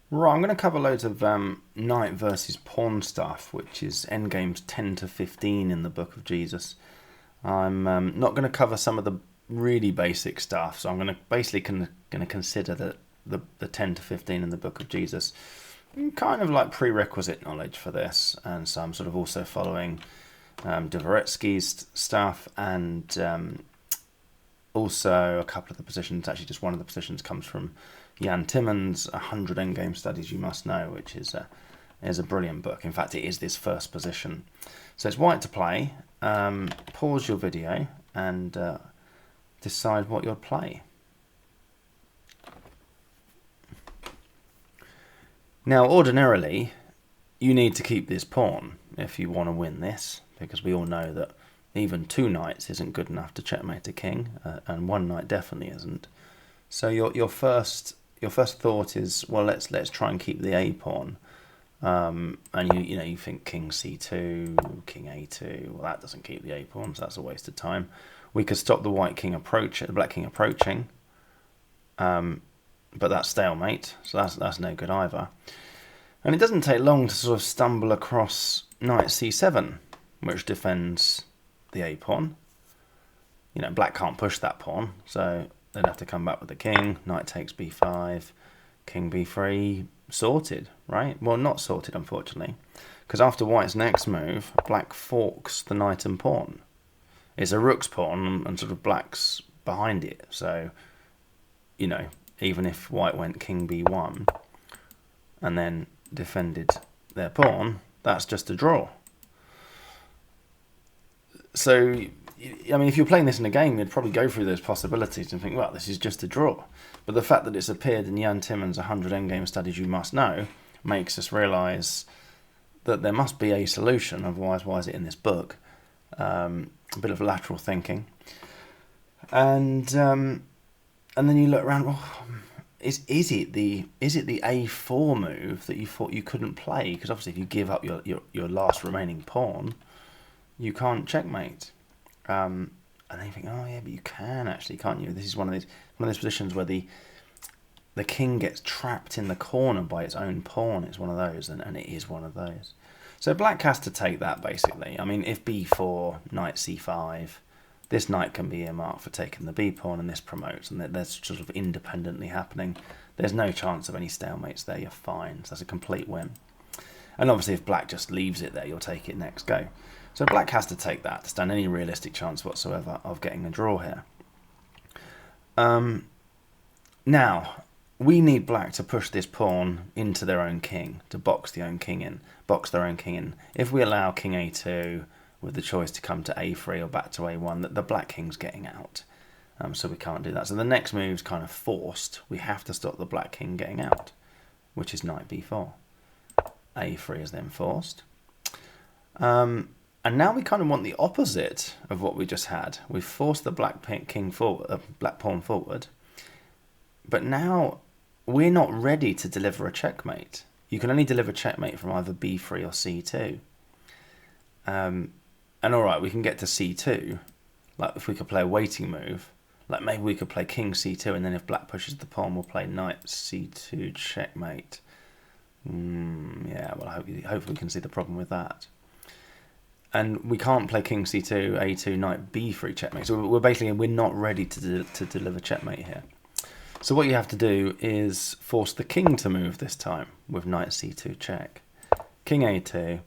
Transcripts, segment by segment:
Right, I'm going to cover loads of knight versus pawn stuff, which is endgames 10 to 15 in the Book of Jesus. I'm not going to cover some of the really basic stuff, so I'm going to basically going to consider the 10 to 15 in the Book of Jesus kind of like prerequisite knowledge for this, and so I'm sort of also following Dvoretsky's stuff and also a couple of the positions. Actually, just one of the positions comes from Jan Timman's 100 Endgame Studies You Must Know, which is a brilliant book. In fact, it is this first position. So it's white to play. Pause your video and decide what you'll play. Now, ordinarily, you need to keep this pawn if you want to win this, because we all know that even two knights isn't good enough to checkmate a king, and one knight definitely isn't. So your first thought is, well, let's try and keep the a pawn, and you think king c2, king a2. Well, that doesn't keep the a pawn, so that's a waste of time. We could stop the black king approaching, but that's stalemate, so that's no good either. And it doesn't take long to sort of stumble across knight c7, which defends the a pawn. Black can't push that pawn, so they'd have to come back with the king. Knight takes b5, king b3, sorted, right? Well, not sorted, unfortunately, because after white's next move, black forks the knight and pawn. It's a rook's pawn, and sort of black's behind it, so, even if white went king b1 and then defended their pawn, that's just a draw. So, I mean, if you're playing this in a game, you'd probably go through those possibilities and think, well, this is just a draw. But the fact that it's appeared in Jan Timman's 100 Endgame Studies You Must Know makes us realise that there must be a solution, otherwise why is it in this book? A bit of lateral thinking. And then you look around, well, is it the a4 move that you thought you couldn't play? Because obviously if you give up your last remaining pawn, you can't checkmate. And then you think, oh yeah, but you can actually, can't you? This is one of those positions where the king gets trapped in the corner by its own pawn. It's one of those, and it is one of those. So black has to take that, basically. I mean, if b4, knight c5, this knight can be earmarked for taking the b pawn, and this promotes, and that's sort of independently happening. There's no chance of any stalemates there. You're fine. So that's a complete win. And obviously, if black just leaves it there, you'll take it next go. So black has to take that to stand any realistic chance whatsoever of getting a draw here. Now, we need black to push this pawn into their own king, to box their own king in. If we allow king a2 with the choice to come to a3 or back to a1, the black king's getting out. So we can't do that. So the next move's kind of forced. We have to stop the black king getting out, which is knight b4. a3 is then forced. And now we kind of want the opposite of what we just had. We've forced the black pawn forward, but now we're not ready to deliver a checkmate. You can only deliver checkmate from either b3 or c2. And all right, we can get to c2. Like if we could play a waiting move, like maybe we could play king c2, and then if black pushes the pawn, we'll play knight c2 checkmate. Yeah, well, hopefully we can see the problem with that. And we can't play king c2, a2, knight b3 checkmate. So we're not ready to deliver checkmate here. So what you have to do is force the king to move this time with knight c2 check. King a2,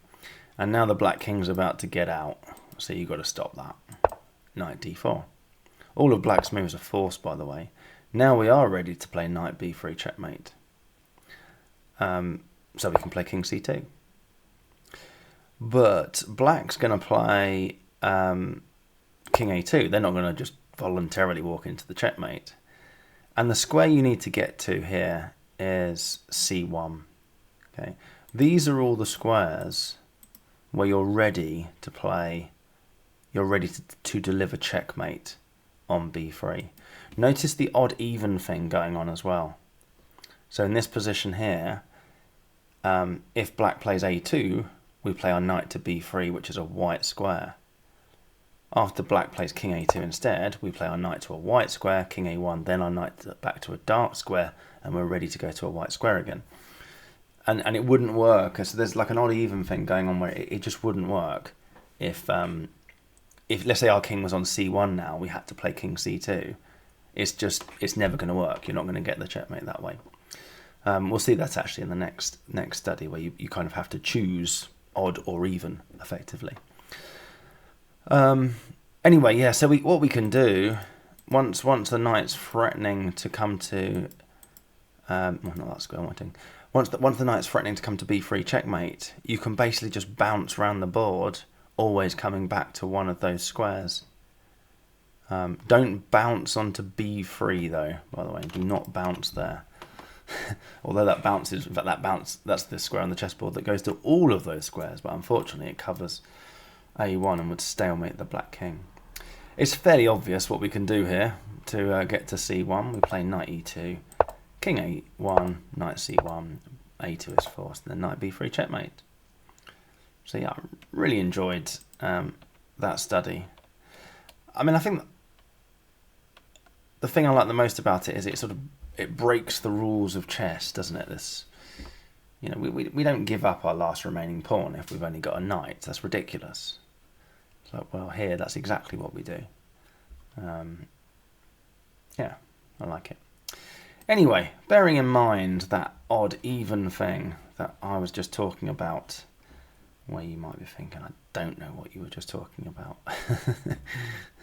and now the black king's about to get out. So you've got to stop that. Knight d4. All of black's moves are forced, by the way. Now we are ready to play knight b3 checkmate. So we can play king c2. But black's going to play king a2. They're not going to just voluntarily walk into the checkmate. And the square you need to get to here is c1. Okay, these are all the squares where you're ready to play, you're ready to deliver checkmate on b3. Notice the odd even thing going on as well. So in this position here, if black plays a2, we play our knight to b3, which is a white square. After black plays king a2 instead, we play our knight to a white square, king a1, then our knight back to a dark square, and we're ready to go to a white square again. and it wouldn't work. So there's like an odd even thing going on where it just wouldn't work if let's say our king was on c1 now, we had to play king c2. It's never going to work. You're not going to get the checkmate that way. We'll see that actually in the next study, where you kind of have to choose odd or even effectively. Anyway, yeah. So what we can do once the knight's threatening to come to well, not that square I'm wanting. Once the knight's threatening to come to b3 checkmate, you can basically just bounce around the board, always coming back to one of those squares. Don't bounce onto b3 though, by the way. Do not bounce there. Although that bounces, in fact that's the square on the chessboard that goes to all of those squares, but unfortunately it covers a1 and would stalemate the black king. It's fairly obvious what we can do here to get to c1. We play knight e2, king a1, knight c1, a2 is forced, and then knight b3 checkmate. So yeah, I really enjoyed that study. I mean, I think the thing I like the most about it is it breaks the rules of chess, doesn't it? This, we don't give up our last remaining pawn if we've only got a knight. That's ridiculous. It's like, well, here that's exactly what we do. Yeah, I like it. Anyway, bearing in mind that odd even thing that I was just talking about, where you might be thinking, I don't know what you were just talking about.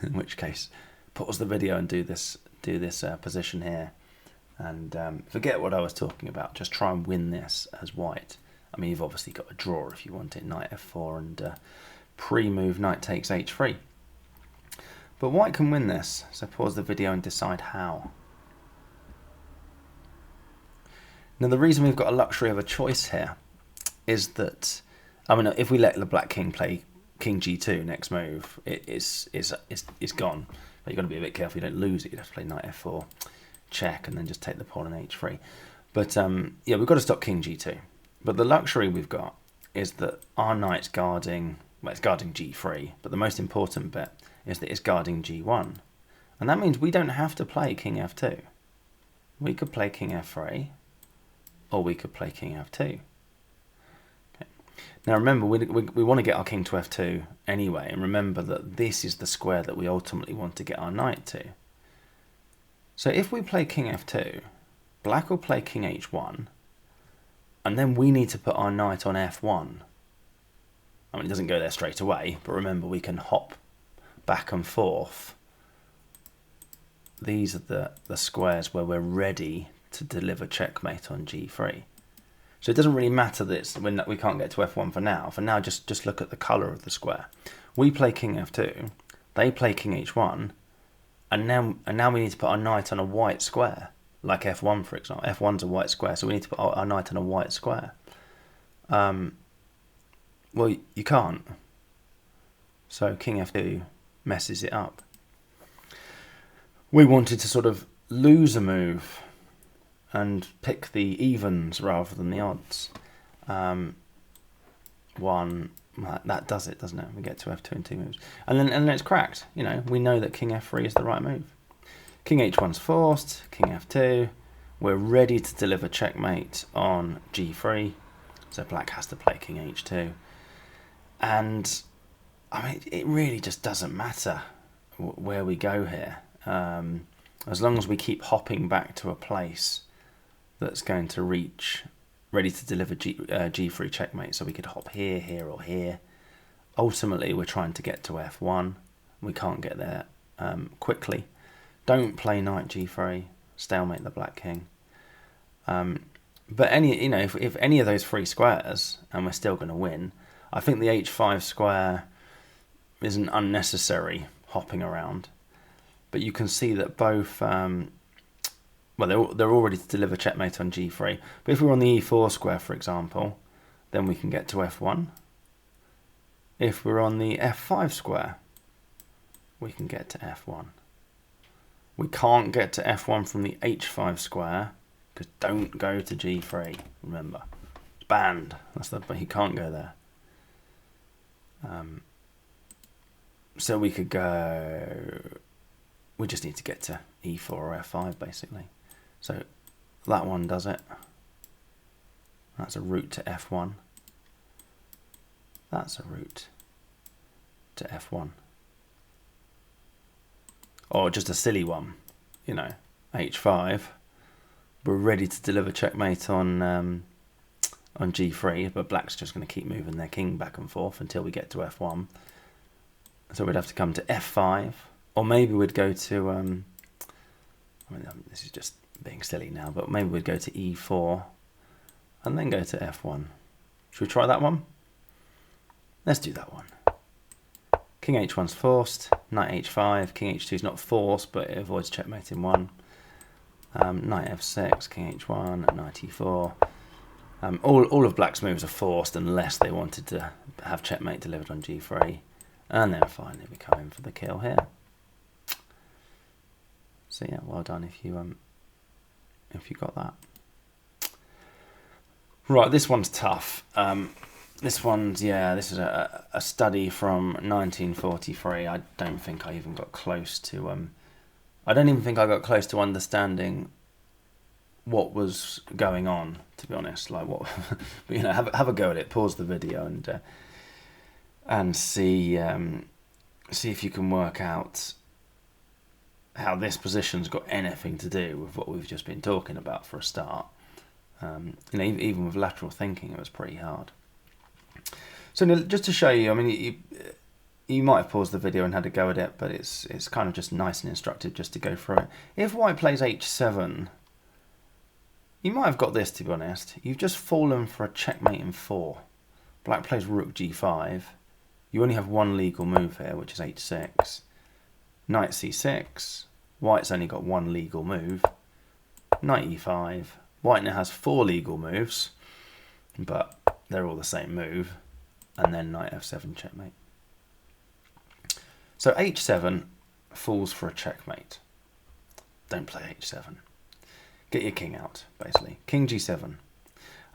In which case, pause the video and do this position here, and forget what I was talking about. Just try and win this as white. I mean, you've obviously got a draw if you want it, knight f4 and pre-move knight takes h3. But white can win this, so pause the video and decide how. Now, the reason we've got a luxury of a choice here is that, I mean, if we let the black king play king g2 next move, it's gone. But you've got to be a bit careful you don't lose it. You'd have to play knight f4, check, and then just take the pawn on h3. But yeah, we've got to stop king g2. But the luxury we've got is that our knight's guarding, well, it's guarding g3, but the most important bit is that it's guarding g1. And that means we don't have to play king f2. We could play king f3, or we could play king f2. Okay. Now remember, we want to get our king to f2 anyway, and remember that this is the square that we ultimately want to get our knight to. So if we play king f2, black will play king h1, and then we need to put our knight on f1. I mean, it doesn't go there straight away, but remember we can hop back and forth. These are the squares where we're ready to deliver checkmate on g3. So it doesn't really matter that we can't get to f1 for now. For now, just look at the colour of the square. We play king f2, they play king h1, and now we need to put our knight on a white square, like f1 for example. f1's a white square, so we need to put our knight on a white square. Well, you can't. So king f2 messes it up. We wanted to sort of lose a move and pick the evens rather than the odds. That does it, doesn't it? We get to f2 in 2 moves, and then it's cracked. We know that king f3 is the right move. King h1's forced, king f2. We're ready to deliver checkmate on g3, so black has to play king h2. And I mean, it really just doesn't matter where we go here, as long as we keep hopping back to a place that's going to reach, ready to deliver g3 checkmate. So we could hop here, here, or here. Ultimately, we're trying to get to f1. We can't get there quickly. Don't play knight g3. Stalemate the black king. But if any of those 3 squares, and we're still going to win, I think the h5 square is an unnecessary hopping around. But you can see that both, they're all ready to deliver checkmate on g3. But if we're on the e4 square, for example, then we can get to f1. If we're on the f5 square, we can get to f1. We can't get to f1 from the h5 square, because don't go to g3, remember. It's banned. But he can't go there. So we could go... We just need to get to e4 or f5, basically. So that one does it. That's a route to f1. That's a route to f1. Or just a silly one, you know, h5. We're ready to deliver checkmate on g3, but black's just going to keep moving their king back and forth until we get to f1. So we'd have to come to f5, or maybe we'd go to, I mean, this is just being silly now, but maybe we'd go to e4 and then go to f1. Should we try that one? Let's do that one. King h1's forced, knight h5, king h2 is not forced, but it avoids checkmate in 1. Knight f6, king h1, knight e4. All of black's moves are forced unless they wanted to have checkmate delivered on g3. And then finally we come in for the kill here. So yeah, well done if you got that. Right, this one's tough. This is a study from 1943. I don't think I even got close to I don't even think I got close to understanding what was going on, to be honest. Like what, but, you know, have a go at it. Pause the video and see if you can work out how this position's got anything to do with what we've just been talking about for a start. You know, even with lateral thinking, it was pretty hard. So just to show you, I mean, you might have paused the video and had a go at it, but it's kind of just nice and instructive just to go through it. If white plays h7, you might have got this, to be honest. You've just fallen for a checkmate in 4. Black plays rook g5. You only have one legal move here, which is h6. Knight c6. White's only got one legal move. Knight e5. White now has 4 legal moves, but they're all the same move. And then knight f7 checkmate. So h7 falls for a checkmate. Don't play h7. Get your king out, basically. King g7.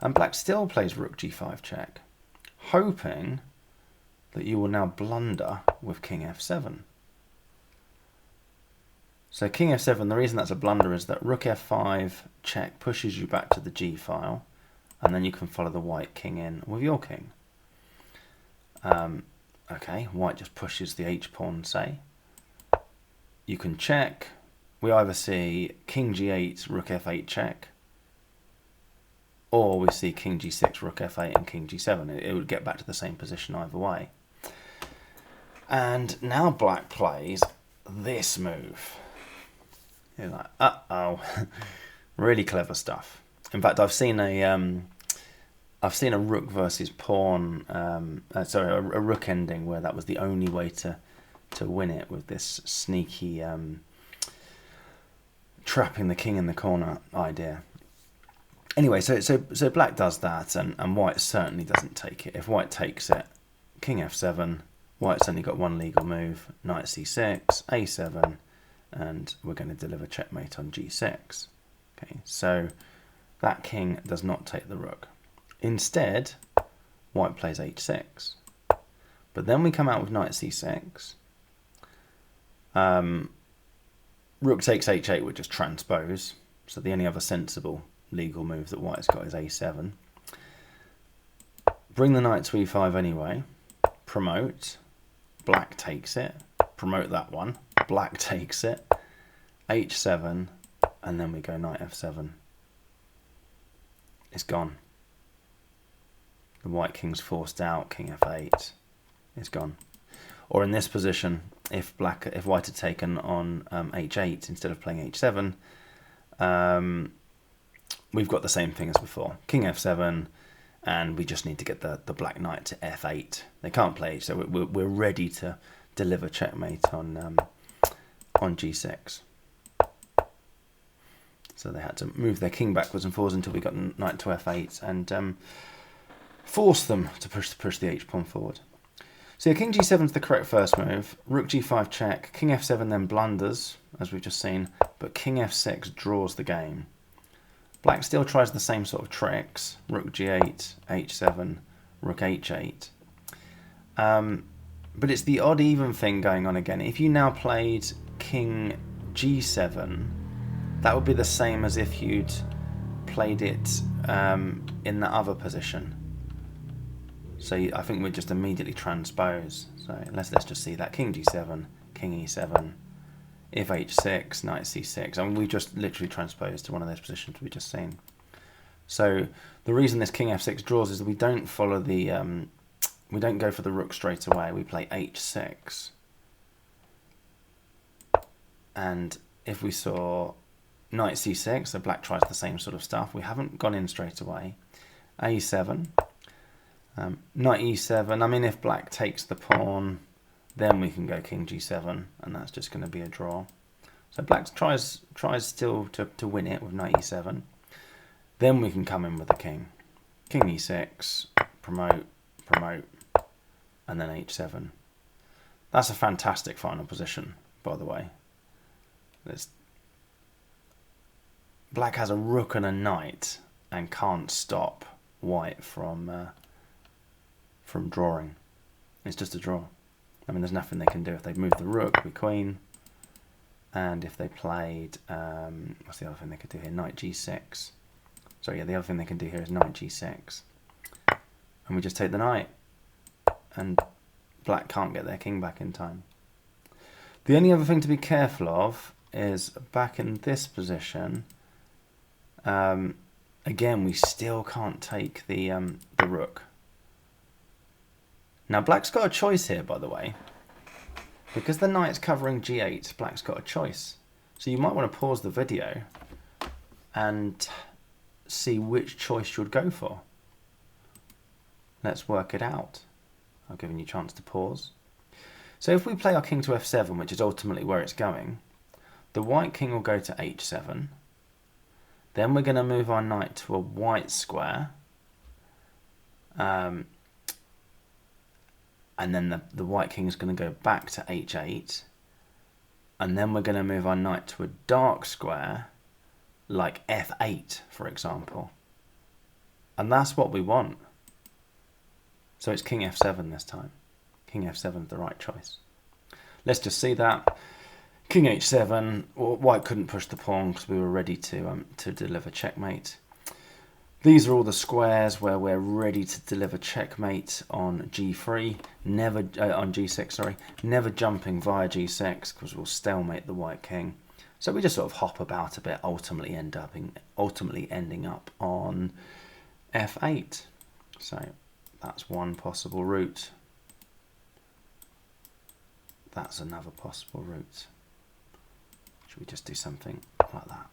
And black still plays rook g5 check, hoping that you will now blunder with king f7. So king f7, the reason that's a blunder is that rook f5 check pushes you back to the g file, and then you can follow the white king in with your king. Okay, white just pushes the h-pawn, say. You can check. We either see king g8, rook f8 check, or we see king g6, rook f8, and king g7. It would get back to the same position either way. And now black plays this move. You're like, uh-oh. Really clever stuff. In fact, I've seen a rook versus pawn, a rook ending where that was the only way to win it, with this sneaky trapping the king in the corner idea. Anyway, so black does that, and white certainly doesn't take it. If white takes it, king f7, white's only got one legal move, knight c6, a7, and we're going to deliver checkmate on g6. Okay, so that king does not take the rook. Instead, white plays h6. But then we come out with knight c6. Rook takes h8 would just transpose. So the only other sensible legal move that white's got is a7. Bring the knight to e5 anyway. Promote. Black takes it. Promote that one. Black takes it. h7. And then we go knight f7. It's gone. The white king's forced out, king f8, it's gone. Or in this position, if white had taken on h8 instead of playing h7, we've got the same thing as before. King f7, and we just need to get the black knight to f8. They can't play, so we're ready to deliver checkmate on g6. So they had to move their king backwards and forwards until we got knight to f8, and force them to push the h-pawn forward. So yeah, king g7 is the correct first move. Rook g5 check. King f7 then blunders, as we've just seen, but king f6 draws the game. Black still tries the same sort of tricks. Rook g8, h7, rook h8. But it's the odd even thing going on again. If you now played king g7, that would be the same as if you'd played it in the other position. So I think we'd just immediately transpose. So let's just see that. King g7, king e7, if h6, knight c6. I mean, we just literally transposed to one of those positions we just seen. So the reason this king f6 draws is that we don't follow the... we don't go for the rook straight away. We play h6. And if we saw knight c6, so black tries the same sort of stuff. We haven't gone in straight away. a7. Knight e7. I mean, if black takes the pawn, then we can go king g7, and that's just going to be a draw. So black tries still to win it with knight e7. Then we can come in with the king. King e6, promote, and then h7. That's a fantastic final position, by the way. Black has a rook and a knight and can't stop white from drawing. It's just a draw. I mean, there's nothing they can do. If they move the rook, we queen. And if they played, what's the other thing they could do here? Knight g6. So yeah, the other thing they can do here is knight g6. And we just take the knight. And black can't get their king back in time. The only other thing to be careful of is back in this position, again, we still can't take the rook. Now, black's got a choice here, by the way. Because the knight's covering g8, black's got a choice. So you might want to pause the video and see which choice you'd go for. Let's work it out. I've given you a chance to pause. So if we play our king to f7, which is ultimately where it's going, the white king will go to h7. Then we're going to move our knight to a white square. And then the white king is going to go back to h8. And then we're going to move our knight to a dark square, like f8, for example. And that's what we want. So it's king f7 this time. King f7 is the right choice. Let's just see that. King h7. White couldn't push the pawn because we were ready to deliver checkmate. These are all the squares where we're ready to deliver checkmate on g3, on g6, sorry, never jumping via g6 because we'll stalemate the white king. So we just sort of hop about a bit, ultimately ending up on f8. So that's one possible route. That's another possible route. Should we just do something like that?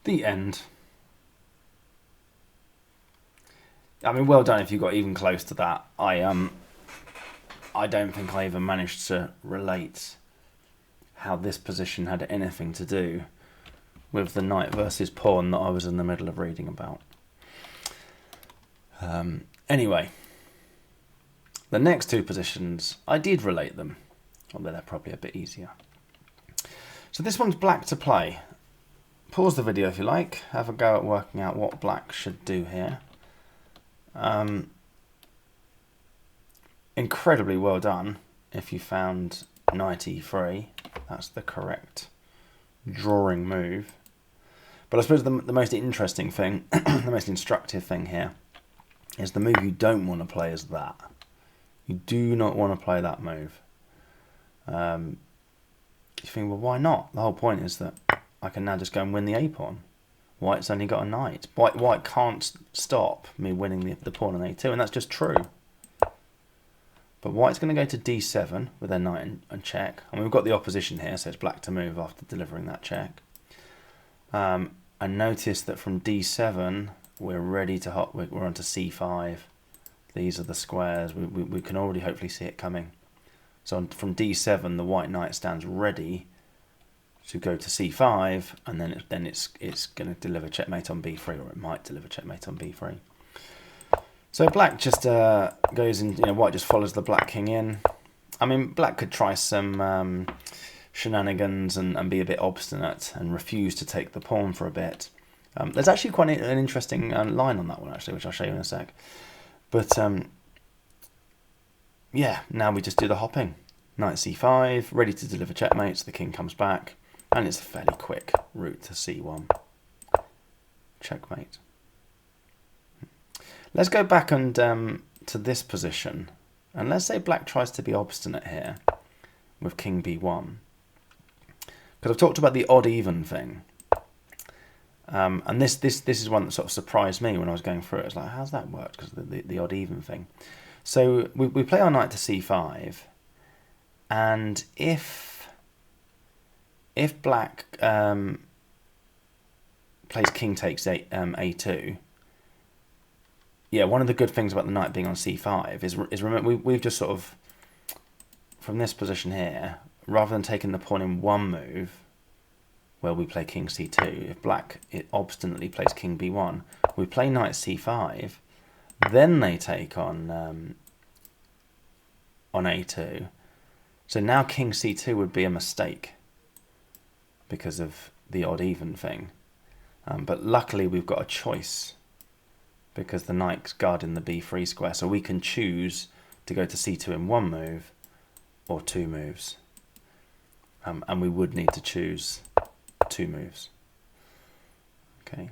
The end. I mean, well done if you got even close to that. I don't think I even managed to relate how this position had anything to do with the knight versus pawn that I was in the middle of reading about. Anyway, the next two positions, I did relate them, although they're probably a bit easier. So this one's black to play. Pause the video if you like, have a go at working out what black should do here. Incredibly well done if you found knight e3. That's the correct drawing move. But I suppose the most interesting thing, the most instructive thing here, is the move you don't want to play is that. You do not want to play that move. You think, well, why not? The whole point is that I can now just go and win the a-pawn. White's only got a knight. White can't stop me winning the pawn on a2, and that's just true. But white's going to go to d7 with their knight and check. And we've got the opposition here, so it's black to move after delivering that check. And notice that from d7, we're ready to we're on to c5. These are the squares. We can already hopefully see it coming. So from d7, the white knight stands ready to go to c5, and then it's going to deliver checkmate on b3, or it might deliver checkmate on b3. So black just goes in, white just follows the black king in. I mean, black could try some shenanigans and be a bit obstinate and refuse to take the pawn for a bit. There's actually quite an interesting line on that one, actually, which I'll show you in a sec. But yeah, now we just do the hopping. Knight c5, ready to deliver checkmate, so the king comes back, and it's a fairly quick route to c1. Checkmate. Let's go back and to this position, and let's say black tries to be obstinate here with king b1. Because I've talked about the odd-even thing. And this is one that sort of surprised me when I was going through it. It's like, how's that worked? Because the odd-even thing. So we play our knight to c5, and if black plays king takes a2, yeah, one of the good things about the knight being on c5 is remember we've just sort of, from this position here, rather than taking the pawn in one move, where we play king c2, if black obstinately plays king b1, we play knight c5, then they take on a2. So now king c2 would be a mistake because of the odd-even thing. But luckily we've got a choice because the knight's guarding the b3 square, so we can choose to go to c2 in one move or two moves. And we would need to choose two moves. Okay.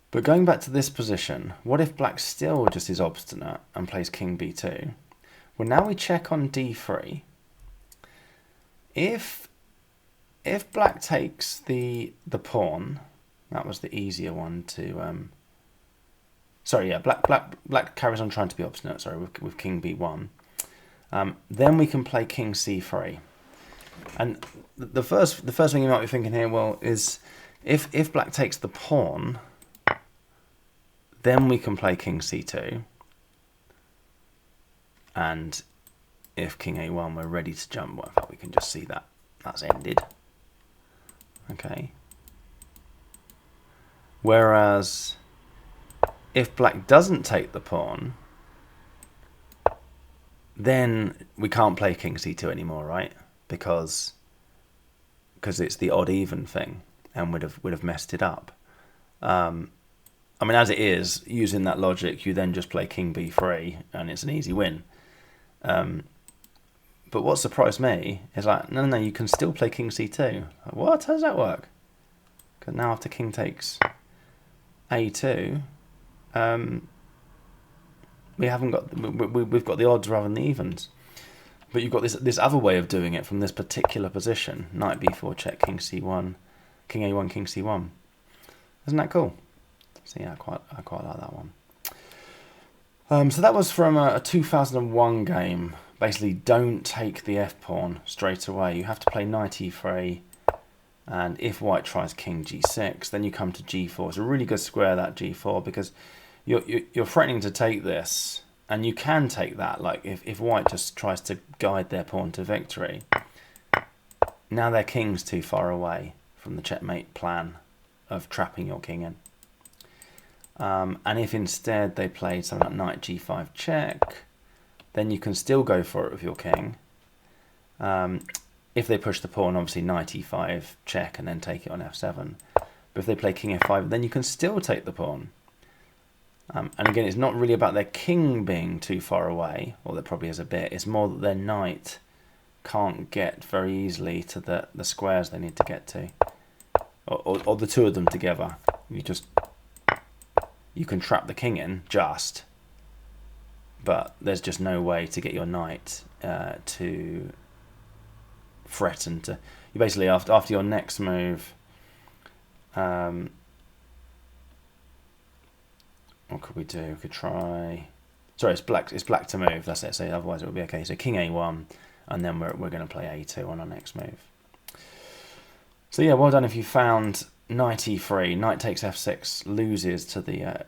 But going back to this position, what if black still just is obstinate and plays king b2? Well, now we check on d3. If black takes the pawn, that was the easier one to sorry, yeah, black carries on trying to be obstinate, sorry, with king b1. Then we can play king c3. And the first thing you might be thinking here, well, is if black takes the pawn, then we can play king c2. And if king a1, we're ready to jump. Well, in fact, we can just see that that's ended. Okay. Whereas if black doesn't take the pawn, then we can't play king c2 anymore, right? Because it's the odd-even thing, and would have messed it up. I mean, as it is, using that logic, you then just play king b3, and it's an easy win. But what surprised me is like, no, you can still play king c2. Like, what? How does that work? Because now after king takes a2, we've got the odds rather than the evens. But you've got this other way of doing it from this particular position. Knight b4 check, king c1, king a1, king c1. Isn't that cool? So yeah, I quite like that one. So that was from a 2001 game. Basically, don't take the f-pawn straight away. You have to play knight e3, and if white tries king g6, then you come to g4. It's a really good square, that g4, because you're threatening to take this, and you can take that. Like if white just tries to guide their pawn to victory, now their king's too far away from the checkmate plan of trapping your king in. And if instead they played something like knight g5 check, then you can still go for it with your king. If they push the pawn, obviously knight e5 check and then take it on f7. But if they play king f5, then you can still take the pawn. And again, it's not really about their king being too far away, or there probably is a bit. It's more that their knight can't get very easily to the squares they need to get to. Or the two of them together. You can trap the king in, but there's just no way to get your knight to threaten to. You basically, after your next move, what could we do? We could try. Sorry, it's black to move. That's it. So otherwise it would be okay. So king a1, and then we're going to play a2 on our next move. So yeah, well done if you found knight e3. Knight takes f6, loses to the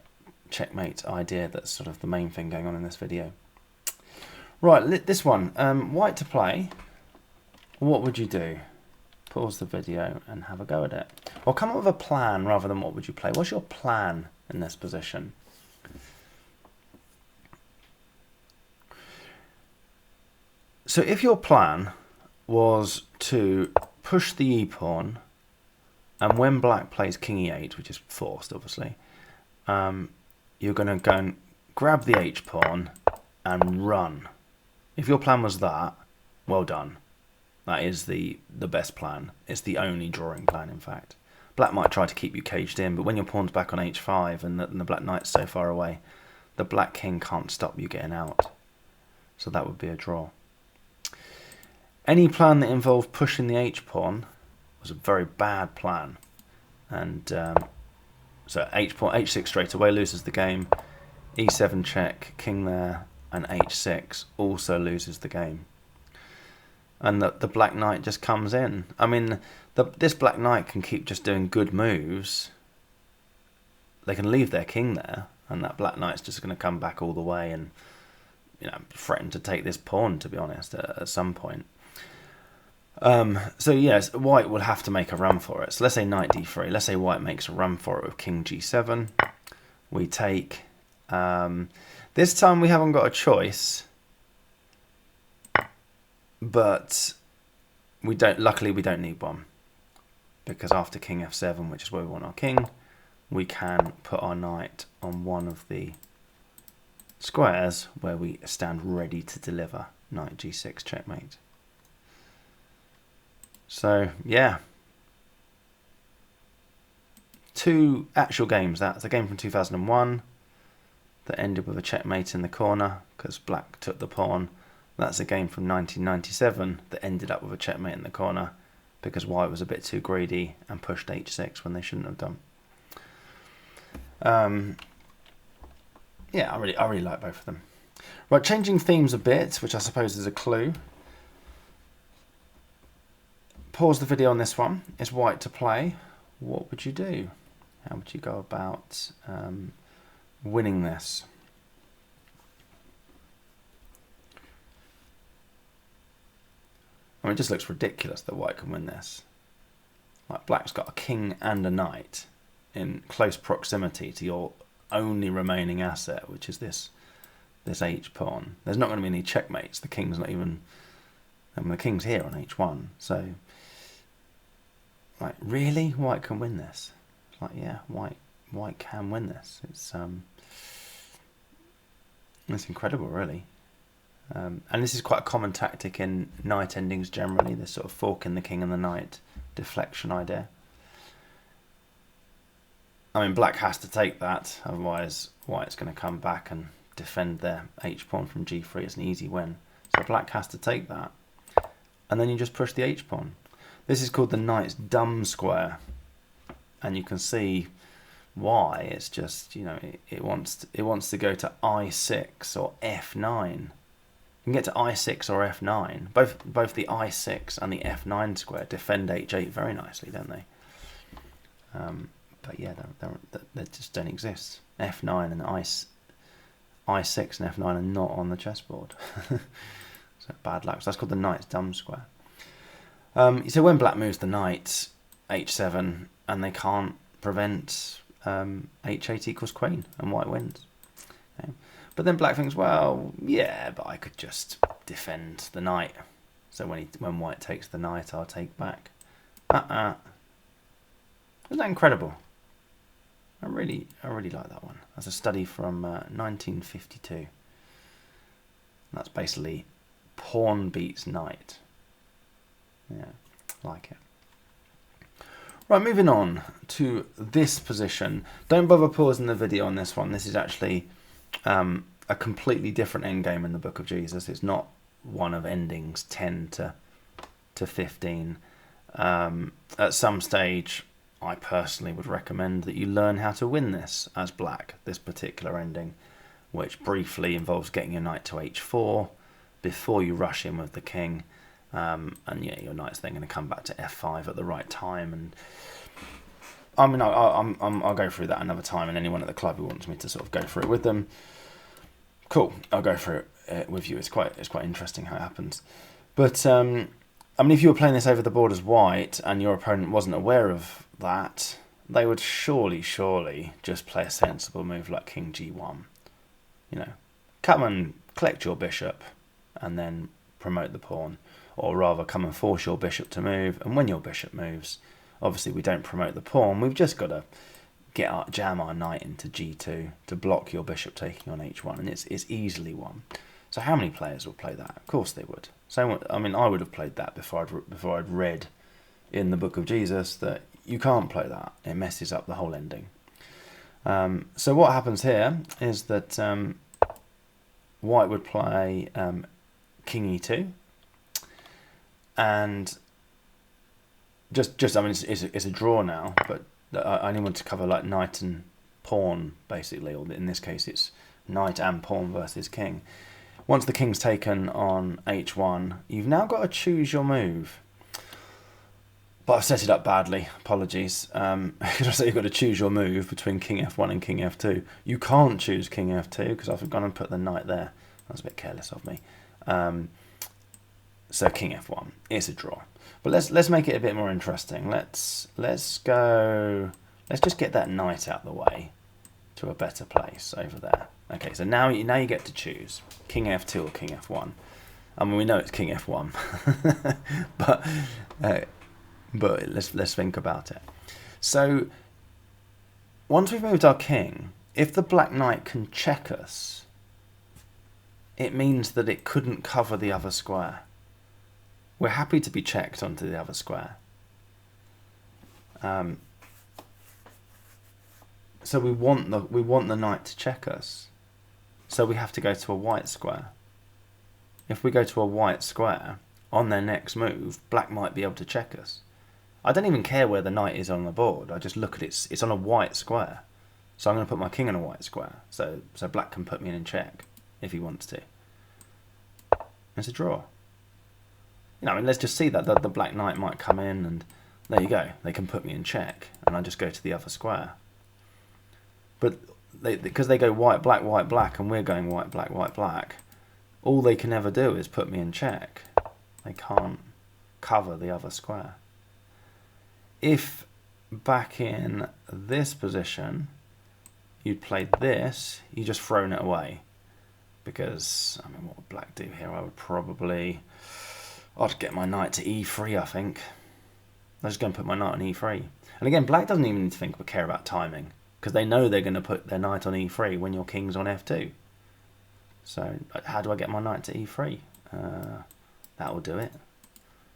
checkmate idea. That's sort of the main thing going on in this video. Right, this one. White to play. What would you do? Pause the video and have a go at it. Or come up with a plan rather than what would you play. What's your plan in this position? So if your plan was to push the e-pawn, and when black plays king e8, which is forced obviously, you're going to go and grab the h-pawn and run. If your plan was that, well done. That is the best plan. It's the only drawing plan, in fact. Black might try to keep you caged in, but when your pawn's back on h5 and the black knight's so far away, the black king can't stop you getting out. So that would be a draw. Any plan that involved pushing the h-pawn was a very bad plan. And so h6 straight away loses the game. e7 check, king there, and h6 also loses the game. And the black knight just comes in. I mean, this black knight can keep just doing good moves. They can leave their king there, and that black knight's just going to come back all the way and, you know, threaten to take this pawn, to be honest, at some point. So yes, white will have to make a run for it. So let's say knight d3. Let's say white makes a run for it with king g7. We take. This time we haven't got a choice, but we don't. Luckily, we don't need one, because after king f7, which is where we want our king, we can put our knight on one of the squares where we stand ready to deliver. Knight g6 checkmate. So yeah, 2 actual games. That's a game from 2001 that ended with a checkmate in the corner because black took the pawn. That's a game from 1997 that ended up with a checkmate in the corner because white was a bit too greedy and pushed h6 when they shouldn't have done. Yeah, I really like both of them. Right, changing themes a bit, which I suppose is a clue. Pause the video on this one. Is white to play? What would you do? How would you go about winning this? I mean, it just looks ridiculous that white can win this. Like, black's got a king and a knight in close proximity to your only remaining asset, which is this h-pawn. There's not going to be any checkmates. The king's not even... I mean, the king's here on h1, so... Like, really? White can win this? Like, yeah, white can win this. It's incredible, really. And this is quite a common tactic in knight endings generally, this sort of fork in the king and the knight deflection idea. I mean, black has to take that, otherwise white's going to come back and defend their h-pawn from g3. It's an easy win. So black has to take that, and then you just push the h-pawn. This is called the knight's dumb square, and you can see why. It's just, you know, it wants to go to i6 or f9. You can get to i6 or f9. Both the i6 and the f9 square defend h8 very nicely, don't they? But yeah, they just don't exist. f9 and i6 and f9 are not on the chessboard. So bad luck. So that's called the knight's dumb square. So when black moves the knight, h7, and they can't prevent h8 equals queen, and white wins. Okay. But then black thinks, well, yeah, but I could just defend the knight. So when white takes the knight, I'll take back. Isn't that incredible? I really like that one. That's a study from 1952. That's basically pawn beats knight. Yeah, like it. Right, moving on to this position. Don't bother pausing the video on this one. This is actually a completely different endgame in the Book of Jesus. It's not one of endings 10 to 15. At some stage, I personally would recommend that you learn how to win this as black, this particular ending, which briefly involves getting your knight to h4 before you rush in with the king. And yeah, your knight's then going to come back to f5 at the right time. And I mean, I'll go through that another time, and anyone at the club who wants me to sort of go through it with them, cool, I'll go through it with you. It's quite interesting how it happens. But I mean, if you were playing this over the board as white and your opponent wasn't aware of that, they would surely just play a sensible move like king g1. You know, come and collect your bishop and then promote the pawn. Or rather, come and force your bishop to move. And when your bishop moves, obviously we don't promote the pawn. We've just got to jam our knight into g2 to block your bishop taking on h1. And it's easily won. So how many players will play that? Of course they would. So I mean, I would have played that before I'd read in the Book of Jesus that you can't play that. It messes up the whole ending. So what happens here is that White would play King E2, and just I mean it's a draw now, but I only want to cover like knight and pawn basically, or in this case it's knight and pawn versus king. Once the king's taken on h1, you've now got to choose your move. But I've set it up badly, apologies. Because I say you've got to choose your move between king f1 and king f2. You can't choose king f2 because I've gone and put the knight there. That's a bit careless of me. So king f1, it's a draw. But let's make it a bit more interesting. Let's just get that knight out the way to a better place over there. Okay, so now you get to choose king f2 or king f1. I mean, we know it's king f1, but let's think about it. So once we've moved our king, if the black knight can check us, it means that it couldn't cover the other square. We're happy to be checked onto the other square. So we want the knight to check us. So we have to go to a white square. If we go to a white square, on their next move, black might be able to check us. I don't even care where the knight is on the board. I just look at it. It's on a white square. So I'm going to put my king on a white square. So black can put me in check if he wants to. It's a draw. You know, I mean, let's just see that the black knight might come in, and there you go. They can put me in check, and I just go to the other square. But because they go white, black, and we're going white, black, all they can ever do is put me in check. They can't cover the other square. If back in this position you'd played this, you just thrown it away. Because, I mean, what would black do here? I'd get my knight to e3, I think. I'm just going to put my knight on e3. And again, black doesn't even need to think or care about timing, because they know they're going to put their knight on e3 when your king's on f2. So how do I get my knight to e3? That will do it.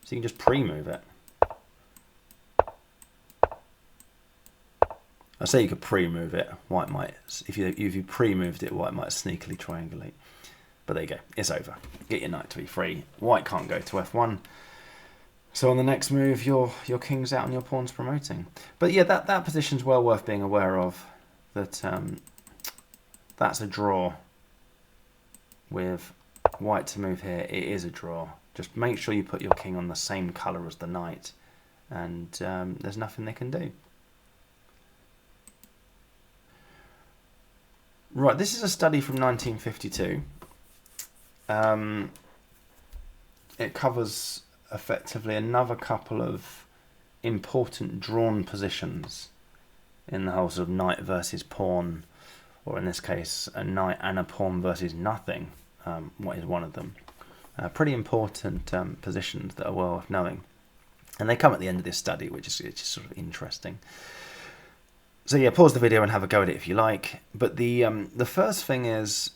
So you can just pre-move it. I say you could pre-move it. White might, if you pre-moved it, white might sneakily triangulate. But there you go. It's over. Get your knight to e3. White can't go to f1. So on the next move, your king's out and your pawn's promoting. But yeah, that position's well worth being aware of. That that's a draw. With white to move here, it is a draw. Just make sure you put your king on the same colour as the knight, and there's nothing they can do. Right, this is a study from 1952. It covers effectively another couple of important drawn positions in the whole sort of knight versus pawn, or in this case, a knight and a pawn versus nothing. What is one of them? Pretty important positions that are well worth knowing. And they come at the end of this study, which is just sort of interesting. So yeah, pause the video and have a go at it if you like. But the first thing is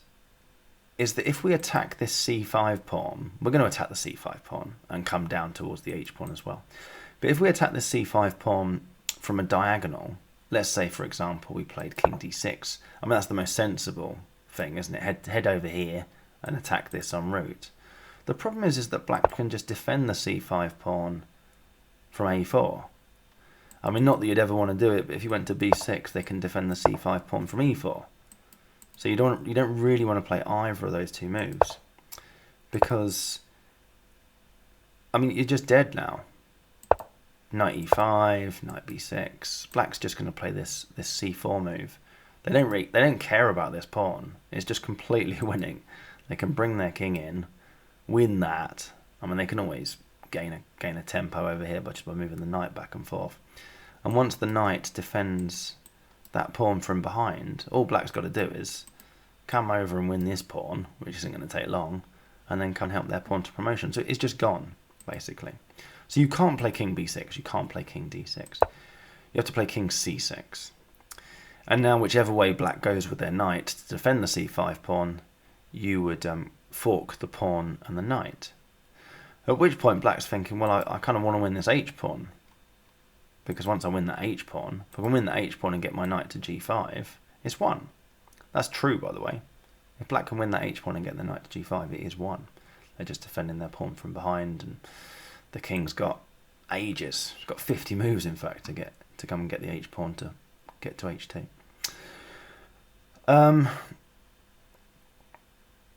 that if we attack this c5 pawn, we're going to attack the c5 pawn and come down towards the h pawn as well. But if we attack the c5 pawn from a diagonal, let's say for example we played king d6. I mean, that's the most sensible thing, isn't it? Head over here and attack this en route. The problem is that black can just defend the c5 pawn from a4. I mean, not that you'd ever want to do it, but if you went to b6, they can defend the c5 pawn from e4. So you don't really want to play either of those two moves, because, I mean, you're just dead now. Knight e5, knight b6. Black's just going to play this c4 move. They don't care about this pawn. It's just completely winning. They can bring their king in, win that. I mean, they can always gain a tempo over here by moving the knight back and forth. And once the knight defends that pawn from behind, all black's got to do is come over and win this pawn, which isn't going to take long, and then can help their pawn to promotion. So it's just gone, basically. So you can't play king b6, you can't play king d6. You have to play king c6. And now whichever way black goes with their knight to defend the c5 pawn, you would fork the pawn and the knight. At which point black's thinking, well, I kind of want to win this h-pawn, because once I win that h-pawn, if I can win that h-pawn and get my knight to g5, it's won. That's true, by the way. If black can win that h-pawn and get the knight to g5, it is won. They're just defending their pawn from behind, and the king's got ages. He's got 50 moves, in fact, to come and get the h-pawn to get to h2.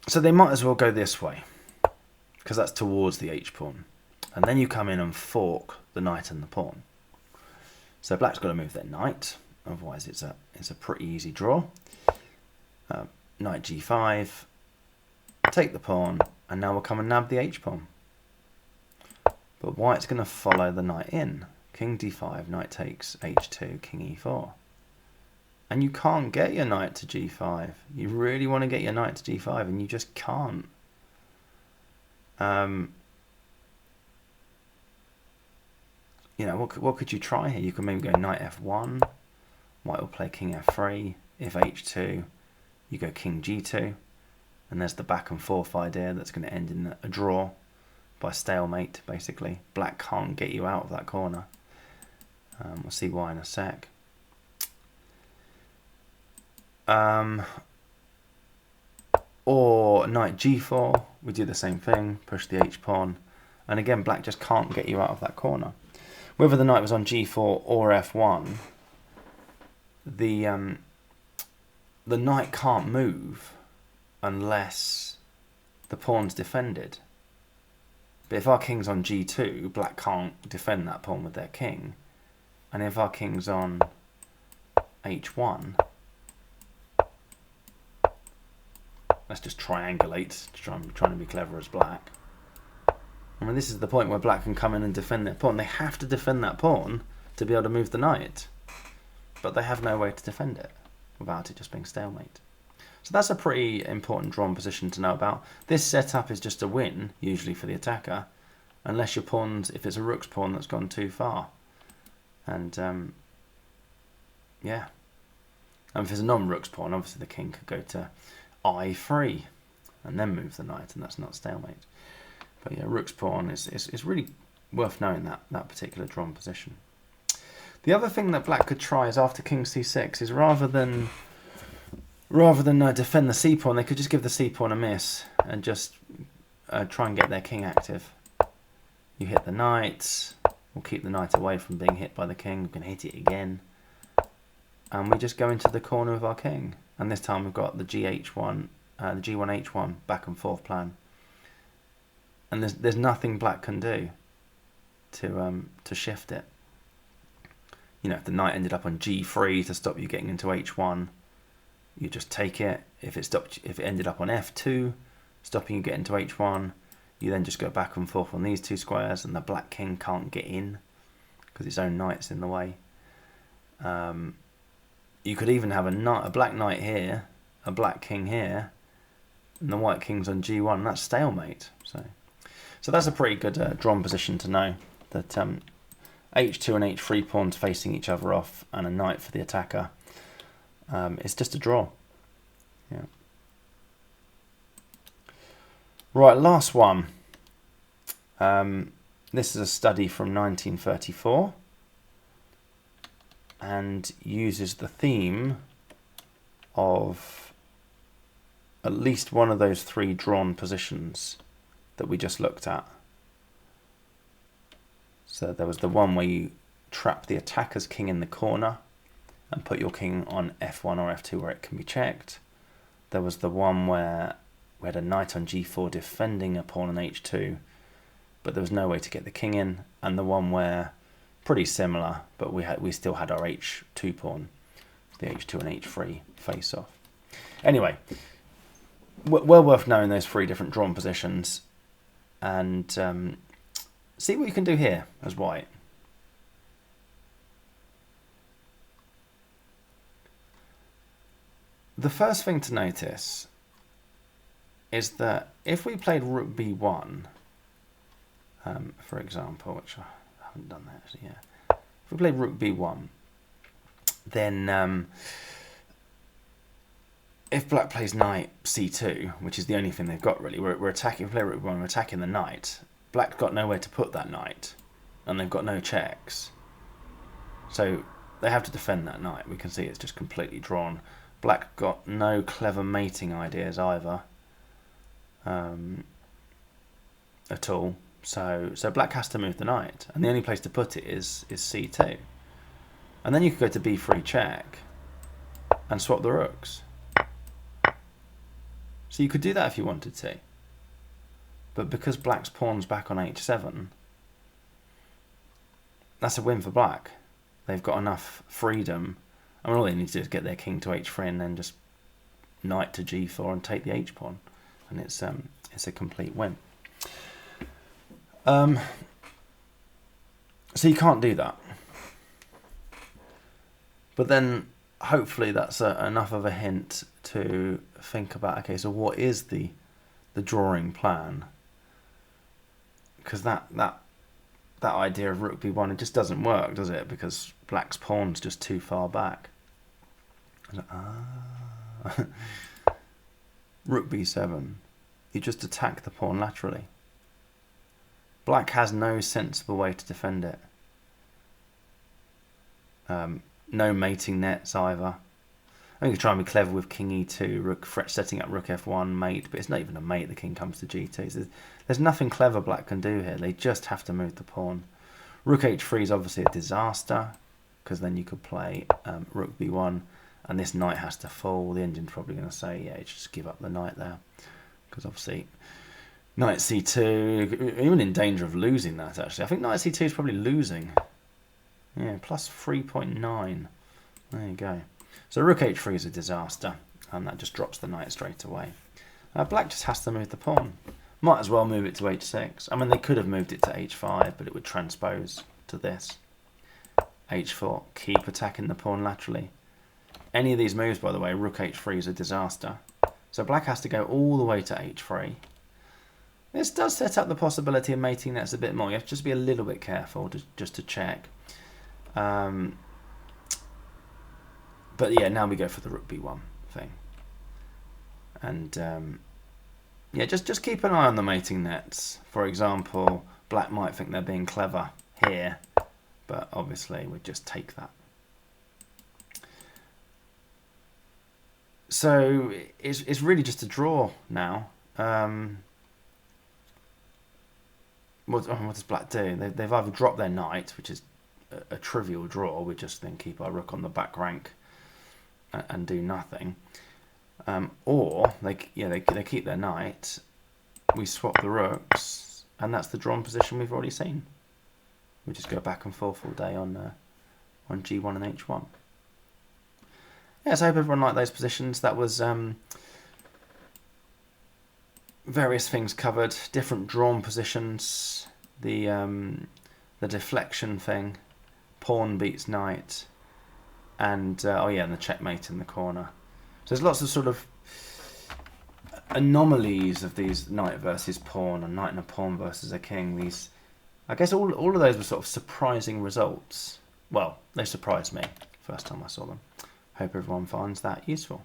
So they might as well go this way, because that's towards the h-pawn. And then you come in and fork the knight and the pawn. So black's got to move their knight, otherwise it's a pretty easy draw. Knight g5, take the pawn, and now we'll come and nab the h-pawn. But white's going to follow the knight in. King d5, knight takes h2, king e4. And you can't get your knight to g5. You really want to get your knight to g5, and you just can't. What could you try here? You could maybe go knight f1. White will play king f3. If h2, you go king g2. And there's the back and forth idea that's going to end in a draw by stalemate, basically. Black can't get you out of that corner. We'll see why in a sec. Or knight g4, we do the same thing, push the h-pawn, and again black just can't get you out of that corner. Whether the knight was on g4 or f1, the knight can't move unless the pawn's defended. But if our king's on g2, black can't defend that pawn with their king, and if our king's on h1, let's just triangulate, trying to be clever as black. I mean, this is the point where black can come in and defend their pawn. They have to defend that pawn to be able to move the knight, but they have no way to defend it without it just being stalemate. So that's a pretty important drawn position to know about. This setup is just a win, usually for the attacker, unless your pawn's, if it's a rook's pawn that's gone too far. And yeah. And if it's a non-rook's pawn, obviously the king could go to I3 and then move the knight, and that's not stalemate. But yeah, rook's pawn is really worth knowing that particular drawn position. The other thing that black could try is after king c6 is rather than defend the c pawn, they could just give the c pawn a miss and just try and get their king active. You hit the knight, we'll keep the knight away from being hit by the king, we can hit it again, and we just go into the corner of our king. And this time we've got the g1 h1 back and forth plan, and there's nothing black can do to shift it. You know, if the knight ended up on g3 to stop you getting into h1, you just take it. If it ended up on f2, stopping you getting to h1, you then just go back and forth on these two squares, and the black king can't get in because its own knight's in the way. You could even have a black knight here, a black king here, and the white king's on g1. That's stalemate. So that's a pretty good drawn position to know, that h2 and h3 pawns facing each other off, and a knight for the attacker. It's just a draw. Yeah. Right, last one. This is a study from 1934. And uses the theme of at least one of those three drawn positions that we just looked at. So there was the one where you trap the attacker's king in the corner and put your king on f1 or f2 where it can be checked. There was the one where we had a knight on g4 defending a pawn on h2, but there was no way to get the king in, and the one where, pretty similar, but we still had our h2 pawn, the h2 and h3 face off. Anyway, well worth knowing those three different drawn positions, and see what you can do here as white. The first thing to notice is that if we played rook b1, for example, which I haven't done that actually yet. If we play rook b1, then if black plays knight c2, which is the only thing they've got really, we're attacking, when we're attacking the knight, black's got nowhere to put that knight, and they've got no checks. So they have to defend that knight. We can see it's just completely drawn. Black got no clever mating ideas either, at all. So black has to move the knight, and the only place to put it is c2. And then you could go to b3 check and swap the rooks. So you could do that if you wanted to. But because black's pawn's back on h7, that's a win for black. They've got enough freedom. I mean, all they need to do is get their king to h3 and then just knight to g4 and take the h-pawn. And it's a complete win. So you can't do that. But then hopefully that's enough of a hint to think about, okay, so what is the drawing plan? Because that idea of rook b1, it just doesn't work, does it? Because black's pawn's just too far back. Rook b7. You just attack the pawn laterally. Black has no sensible way to defend it. No mating nets either. I think you try and be clever with king e2, rook setting up rook f1, mate, but it's not even a mate. The king comes to g2. So there's nothing clever black can do here. They just have to move the pawn. Rook h3 is obviously a disaster, because then you could play rook b1, and this knight has to fall. The engine's probably going to say, yeah, just give up the knight there, because obviously knight c2, even in danger of losing that, actually. I think knight c2 is probably losing. Yeah, plus 3.9. There you go. So rook h3 is a disaster, and that just drops the knight straight away. Black just has to move the pawn. Might as well move it to h6. I mean, they could have moved it to h5, but it would transpose to this. h4, keep attacking the pawn laterally. Any of these moves, by the way, rook h3 is a disaster. So black has to go all the way to h3. This does set up the possibility of mating nets a bit more. You have to just be a little bit careful just to check. But yeah, now we go for the rook b1 thing. And yeah, just keep an eye on the mating nets. For example, black might think they're being clever here, but obviously we just take that. So it's really just a draw now. What does black do? They've either dropped their knight, which is a trivial draw. We just then keep our rook on the back rank and do nothing. Or they keep their knight. We swap the rooks, and that's the drawn position we've already seen. We just go back and forth all day on g1 and h1. Yeah, so I hope everyone liked those positions. That was various things covered, different drawn positions, the deflection thing, pawn beats knight, and and the checkmate in the corner. So there's lots of sort of anomalies of these knight versus pawn, and knight and a pawn versus a king. These, I guess, all of those were sort of surprising results. Well, they surprised me first time I saw them. Hope everyone finds that useful.